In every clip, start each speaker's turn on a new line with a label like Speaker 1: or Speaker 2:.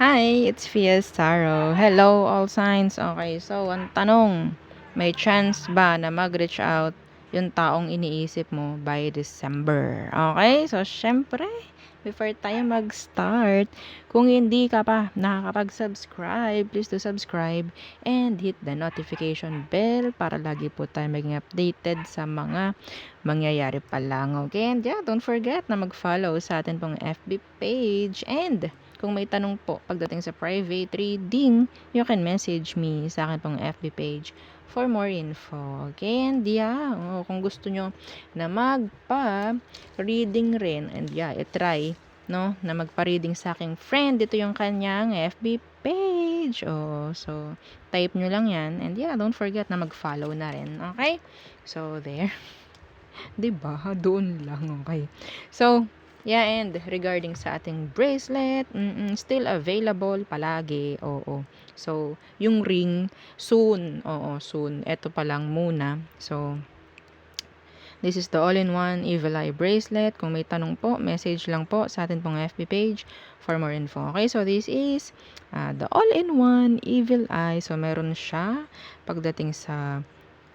Speaker 1: Hi, it's Fias Taro. Hello, all signs. Okay, so ang tanong, may chance ba na mag-reach out yung taong iniisip mo by December? Okay, so syempre, before tayo mag-start, kung hindi ka pa nakakapag-subscribe, please do subscribe and hit the notification bell para lagi po tayo maging updated sa mga mangyayari pa lang. Okay, and yeah, don't forget na mag-follow sa atin pong FB page. And kung may tanong po pagdating sa private reading, you can message me sa akin pong FB page for more info. Okay, and yeah, kung gusto nyo na magpa-reading rin, and yeah, itry, no, na magpa-reading sa aking friend, ito yung kanyang FB page. So, type nyo lang yan, and yeah, don't forget na mag-follow na rin. Okay? So, there. 'Di ba? Doon lang, okay. So, yeah, and regarding sa ating bracelet, still available palagi, oo. So, yung ring, soon, oo, soon. Eto pa lang muna. So, this is the all-in-one Evil Eye bracelet. Kung may tanong po, message lang po sa atin pong FB page for more info. Okay, so this is the all-in-one Evil Eye. So, meron siya pagdating sa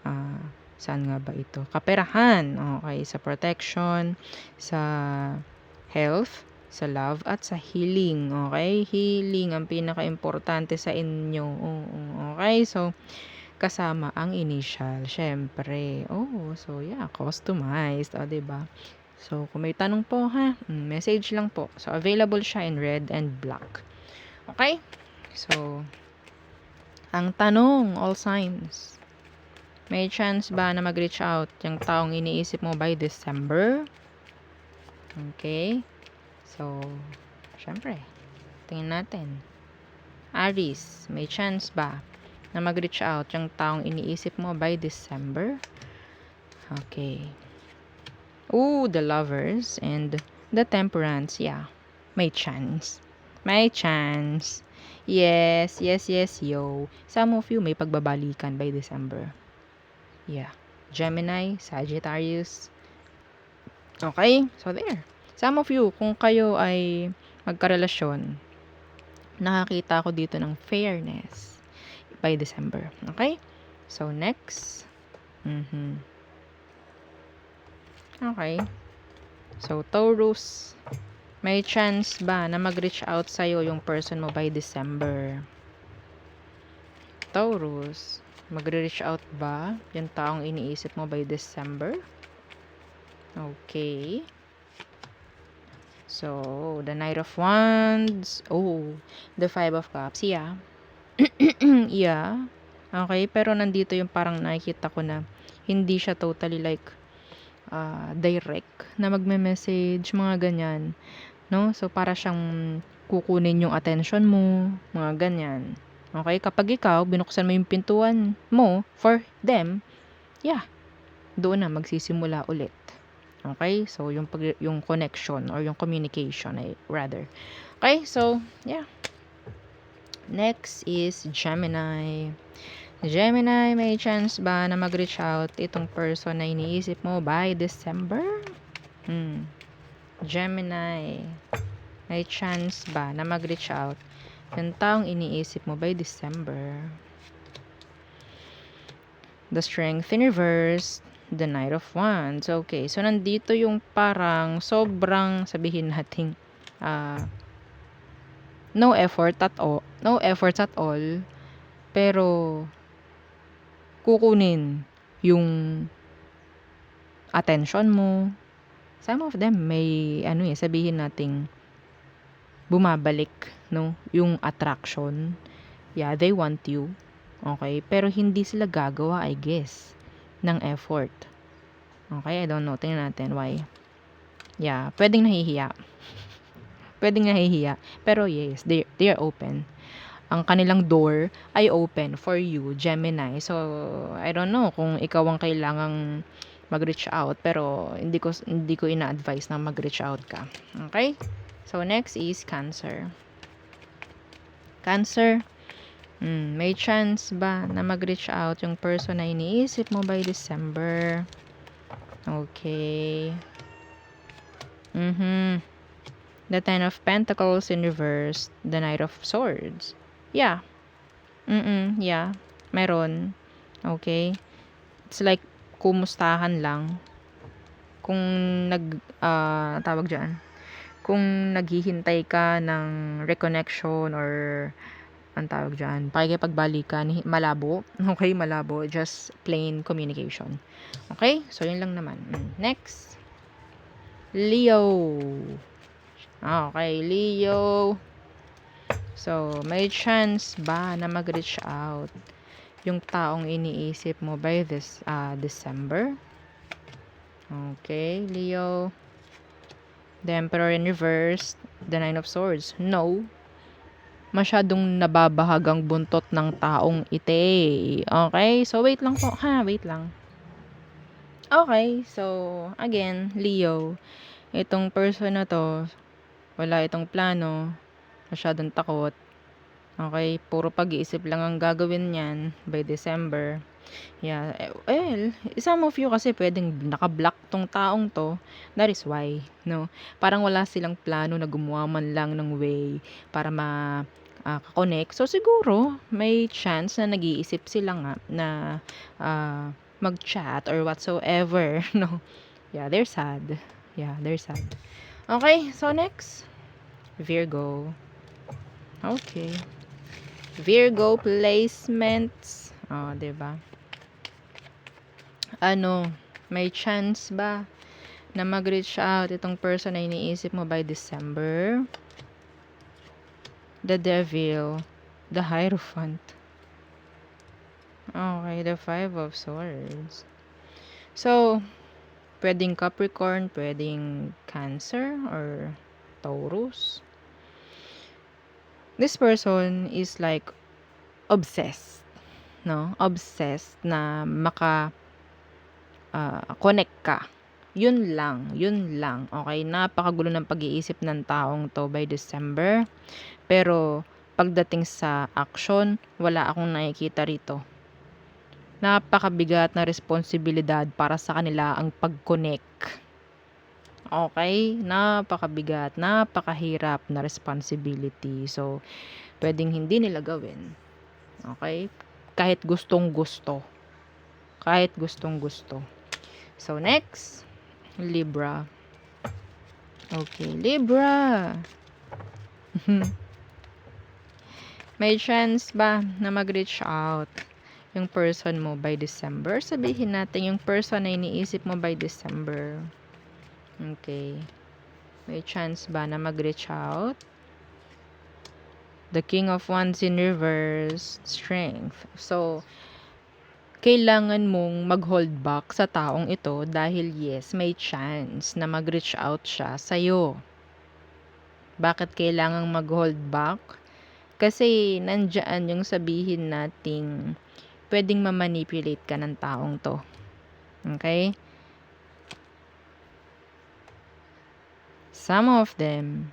Speaker 1: ah, saan nga ba ito? Kaperahan. Okay, sa protection, sa health, sa love, at sa healing. Okay, healing ang pinaka-importante sa inyo. Oo, okay, so kasama ang initial, syempre. Oh, so yeah, customized, diba? So, kung may tanong po ha, message lang po. So, available siya in red and black. Okay? So, ang tanong, all signs. May chance ba na mag-reach out yung taong iniisip mo by December? Okay. So, syempre, tingnan natin. Aries, may chance ba na mag-reach out yung taong iniisip mo by December? Okay. Ooh, the lovers and the temperance. Yeah, may chance. May chance. Yes, yes, yes, yo. Some of you may pagbabalikan by December. Yeah. Gemini, Sagittarius. Okay? So, there. Some of you, kung kayo ay magkarelasyon, nakakita ko dito ng fairness by December. Okay? So, next. Okay. So, Taurus, may chance ba na mag-reach out sa'yo yung person mo by December? Taurus, mag-reach out ba yung taong iniisip mo by December? Okay. So, the Knight of Wands. Oh, the Five of Cups. Yeah. Yeah. Okay, pero nandito yung parang nakikita ko na hindi siya totally like direct na magme-message, mga ganyan. No? So, para siyang kukunin yung attention mo, mga ganyan. Okay? Kapag ikaw, binuksan mo yung pintuan mo for them, yeah, doon na magsisimula ulit. Okay? So, yung connection or yung communication, rather. Okay? So, yeah. Next is Gemini. Gemini, may chance ba na mag-reach out itong person na iniisip mo by December? Gemini, may chance ba na mag-reach out yung taong iniisip mo by December? The Strength in reverse, the Knight of Wands. Okay, so nandito yung parang sobrang, sabihin natin, no efforts at all, pero kukunin yung attention mo. Some of them may sabihin nating bumabalik, no, yung attraction. Yeah, they want you. Okay, pero hindi sila gagawa, I guess, ng effort. Okay, I don't know, tingnan natin why. Yeah, pwedeng nahihiya. Pero yes, they are open. Ang kanilang door ay open for you, Gemini. So, I don't know kung ikaw ang kailangang mag-reach out, pero hindi ko ina-advise na mag-reach out ka. Okay? So, next is Cancer. Cancer, may chance ba na mag-reach out yung person na iniisip mo by December? Okay. The Ten of Pentacles in reverse, the Knight of Swords. Yeah. Yeah. Meron. Okay. It's like, kumustahan lang. Kung tawag dyan, kung naghihintay ka ng reconnection or ang tawag dyan, pakikipagbalikan, malabo. Okay, malabo. Just plain communication. Okay? So, yun lang naman. Next. Leo. Okay, Leo. So, may chance ba na mag-reach out yung taong iniisip mo by this December? Okay, Leo. The Emperor in reverse, the Nine of Swords. No. Masyadong nababahagang buntot ng taong ite. Okay? So, wait lang po. Wait lang. Okay. So, again, Leo. Itong person na to, wala itong plano. Masyadong takot. Okay? Puro pag-iisip lang ang gagawin niyan by December. Yeah. Well, some of you kasi pwedeng naka-block tong taong to. That is why, no? Parang wala silang plano na gumawa man lang ng way para connect. So, siguro, may chance na nag-iisip sila nga na mag-chat or whatsoever, no? Yeah, they're sad. Yeah, they're sad. Okay, so next. Virgo. Okay. Virgo placements. Diba? May chance ba na mag-reach out itong person na iniisip mo by December? The Devil, the Hierophant. Okay, the Five of Swords. So, pwedeng Capricorn, pwedeng Cancer, or Taurus. This person is like obsessed, no? Obsessed na connect ka. Yun lang. Okay, napakagulo ng pag-iisip ng taong to by December. Pero, pagdating sa action, wala akong nakikita rito. Napakabigat na responsibilidad para sa kanila ang pag-connect. Okay? Napakabigat, napakahirap na responsibility. So, pwedeng hindi nila gawin. Okay? Kahit gustong-gusto. So, next, Libra. Okay, Libra. May chance ba na mag-reach out yung person mo by December? Sabihin natin yung person na iniisip mo by December. Okay. May chance ba na mag-reach out? The King of Wands in reverse, Strength. So, kailangan mong mag-hold back sa taong ito dahil yes, may chance na mag-reach out siya sa'yo. Bakit kailangang mag-hold back? Kasi nandyan yung sabihin nating pwedeng ma-manipulate ka ng taong to. Okay? Some of them,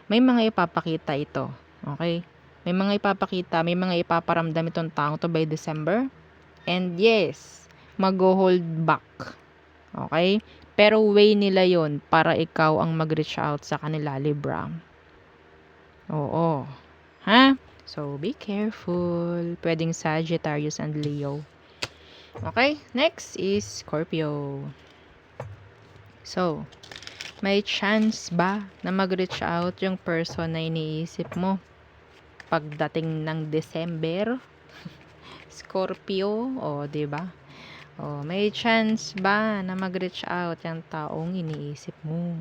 Speaker 1: may mga ipapakita ito. Okay? May mga ipaparamdam itong taong to by December. And yes, mag-hold back. Okay? Pero way nila yon para ikaw ang mag-reach out sa kanila, Libra. Oo. So, be careful. Pwedeng Sagittarius and Leo. Okay? Next is Scorpio. So, may chance ba na mag-reach out yung person na iniisip mo pagdating ng December? Scorpio, diba? May chance ba na mag-reach out yung taong iniisip mo?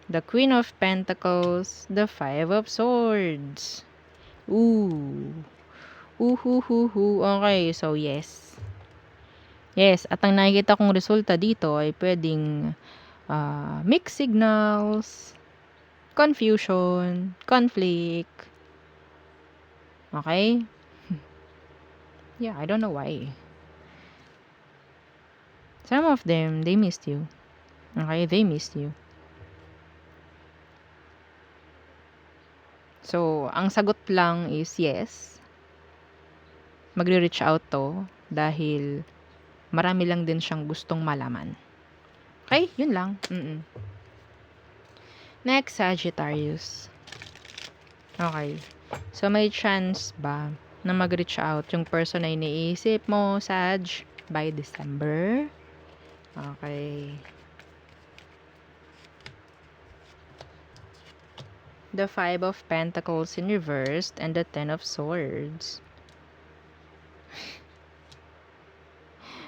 Speaker 1: The Queen of Pentacles, the Five of Swords. Okay, so yes. Yes, at ang nakikita kong resulta dito ay pwedeng mixed signals, confusion, conflict. Okay? Yeah, I don't know why. Some of them, they missed you. Okay, they missed you. So, ang sagot lang is yes. Magre-reach out to dahil marami lang din siyang gustong malaman. Okay, yun lang. Next, Sagittarius. Okay. So, may chance ba na mag-reach out yung person na iniisip mo, Sag, by December? Okay. The Five of Pentacles in reversed and the Ten of Swords.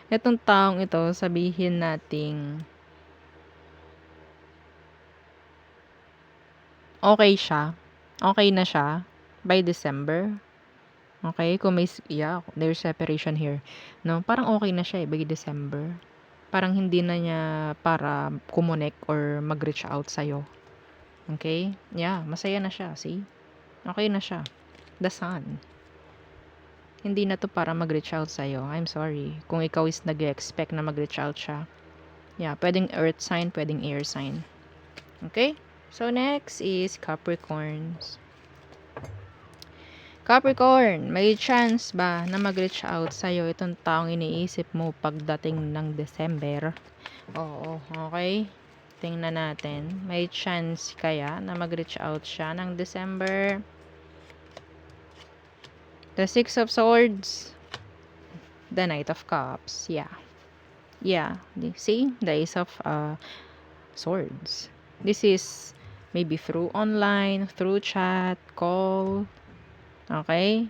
Speaker 1: Itong taong ito, sabihin nating okay siya. Okay na siya by December. Okay? Kung may, there's separation here. No? Parang okay na siya by December. Parang hindi na niya para kumonek or mag-reach out sa'yo. Okay? Yeah, masaya na siya. See? Okay na siya. The Sun. Hindi na to para mag-reach out sa'yo. I'm sorry. Kung ikaw is nag-expect na mag-reach out siya. Yeah, pwedeng earth sign, pwedeng air sign. Okay? So, next is Capricorns. Capricorn, may chance ba na mag-reach out sa'yo itong taong iniisip mo pagdating ng December? Oo, okay? Tingnan natin. May chance kaya na mag-reach out siya ng December? The Six of Swords. The Knight of Cups. Yeah. Yeah. See? The Ace of Swords. This is maybe through online, through chat, call. Okay?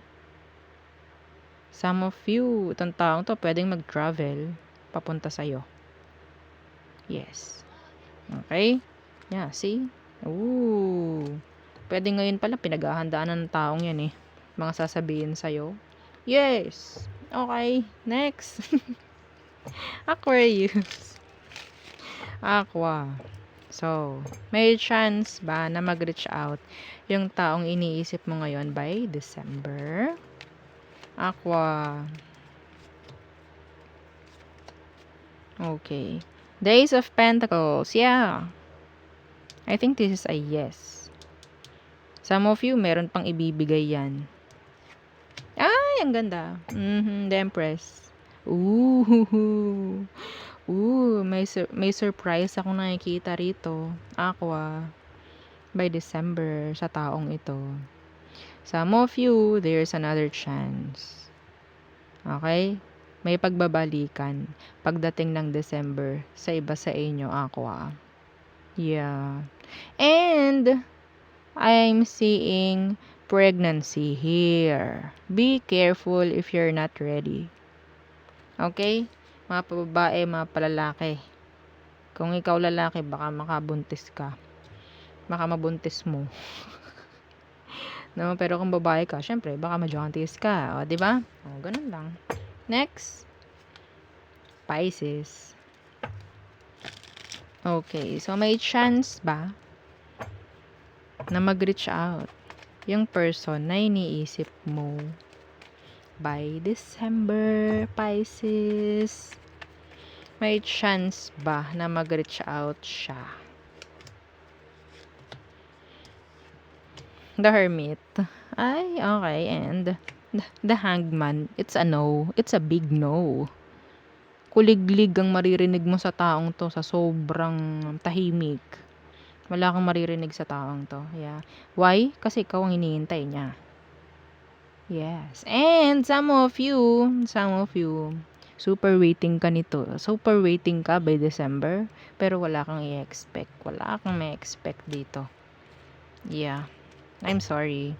Speaker 1: Some of you, itong taong to, pwedeng mag-travel papunta sa'yo. Yes. Okay? Yeah, see? Ooh. Pwede ngayon pala, pinaghahandaan ng taong yan eh. Mga sasabihin sa'yo. Yes. Okay. Next. Aquarius. Aqua. So, may chance ba na mag-reach out yung taong iniisip mo ngayon by December? Aqua. Okay. The Ace of Pentacles. Yeah. I think this is a yes. Some of you, meron pang ibibigay yan. Ay, ang ganda. The Empress. Ooh. Ooh, may surprise akong nakikita rito. Aqua. By December sa taong ito. Some of you, there's another chance. Okay? May pagbabalikan pagdating ng December sa iba sa inyo, Aqua. Yeah. And I'm seeing pregnancy here. Be careful if you're not ready. Okay? Mga babae, mga palalaki. Kung ikaw lalaki, baka makabuntis ka. Baka mabuntis mo. No, pero kung babae ka, syempre, baka majontis ka. O, diba? O, ganun lang. Next. Pisces. Okay, so may chance ba na mag-reach out yung person na iniisip mo by December, Pisces? May chance ba na mag-reach out siya? The Hermit. Ay, okay. And the Hangman. It's a no. It's a big no. Kuliglig ang maririnig mo sa taong to sa sobrang tahimik. Wala kang maririnig sa taong to. Yeah. Why? Kasi ikaw ang hinihintay niya. Yes. And some of you, super waiting ka nito. Super waiting ka by December, pero wala kang i-expect. Wala kang may-expect dito. Yeah. I'm sorry.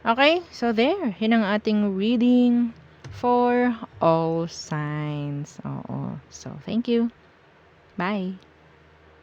Speaker 1: Okay, so there. Yun ang ating reading for all signs. Oo. So, thank you. Bye.